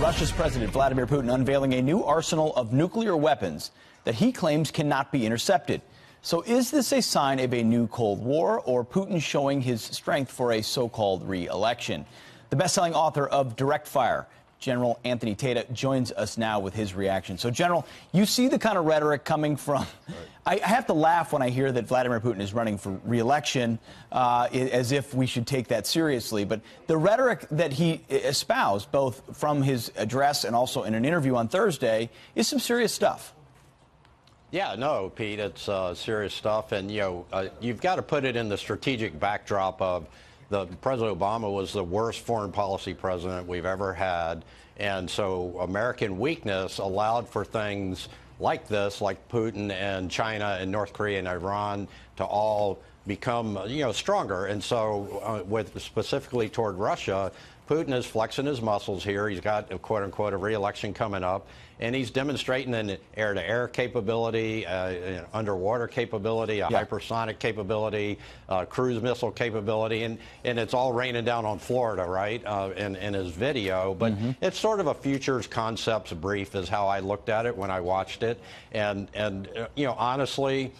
Russia's President Vladimir Putin unveiling a new arsenal of nuclear weapons that he claims cannot be intercepted. So is this a sign of a new Cold War, or Putin showing his strength for a so-called re-election? The best-selling author of Direct Fire, General Anthony Tata, joins us now with his reaction. So, General, you see the kind of rhetoric coming from... I have to laugh when I hear that Vladimir Putin is running for re-election, as if we should take that seriously. But the rhetoric that he espoused, both from his address and also in an interview on Thursday, is some serious stuff. Yeah, no, Pete, it's serious stuff. And, you've got to put it in the strategic backdrop of President Obama was the worst foreign policy president we've ever had. And so American weakness allowed for things like this, like Putin and China and North Korea and Iran to all become, stronger. And so specifically toward Russia, Putin is flexing his muscles here. He's got, quote unquote, a re-election coming up, and he's demonstrating an air-to-air capability, an underwater capability, a hypersonic capability, cruise missile capability, and it's all raining down on Florida, right, in his video. But it's sort of a futures concepts brief is how I looked at it when I watched it. And honestly,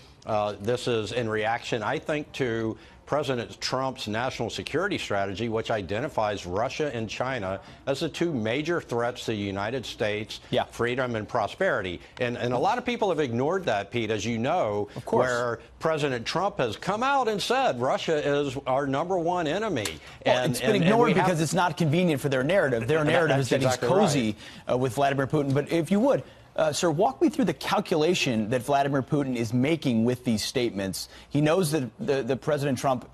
this is in reaction, I think, to President Trump's national security strategy, which identifies Russia and China as the two major threats to the United States, freedom and prosperity. And a lot of people have ignored that, Pete, as you know, where President Trump has come out and said Russia is our #1 enemy. Well, it's been ignored because it's not convenient for their narrative. Their narrative is that he's cozy with Vladimir Putin. But if you would, sir, walk me through the calculation that Vladimir Putin is making with these statements. He knows that the President Trump,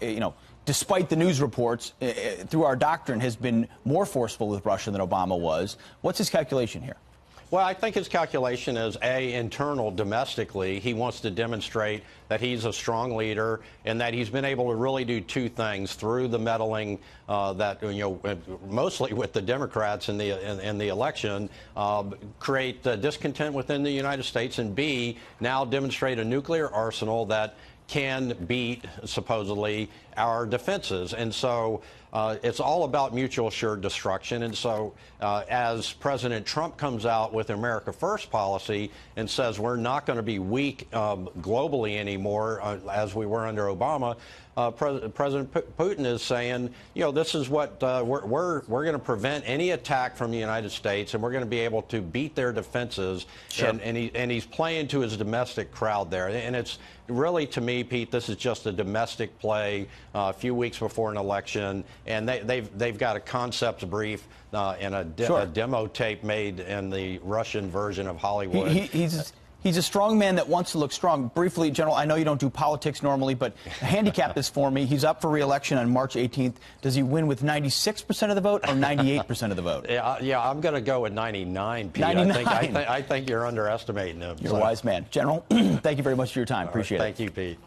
despite the news reports, through our doctrine, has been more forceful with Russia than Obama was. What's his calculation here? Well, I think his calculation is, internal domestically. He wants to demonstrate that he's a strong leader and that he's been able to really do two things through the meddling mostly with the Democrats in the election, create discontent within the United States, and B, now demonstrate a nuclear arsenal that can beat, supposedly, our defenses. And so it's all about mutual assured destruction. And so as President Trump comes out with America First policy and says we're not going to be weak globally anymore as we were under Obama, President Putin is saying, this is what we're going to prevent any attack from the United States, and we're going to be able to beat their defenses. And he's playing to his domestic crowd there. And it's really, to me, Pete, this is just a domestic play a few weeks before an election, and they've got a concepts brief and a demo tape made in the Russian version of Hollywood. He's a strong man that wants to look strong. Briefly, General, I know you don't do politics normally, but handicap this for me. He's up for re-election on March 18th. Does he win with 96% of the vote or 98% of the vote? Yeah, I'm going to go with 99, Pete. 99. I think you're underestimating him. You're a wise man. General, thank you very much for your time. Appreciate it. Thank you, Pete.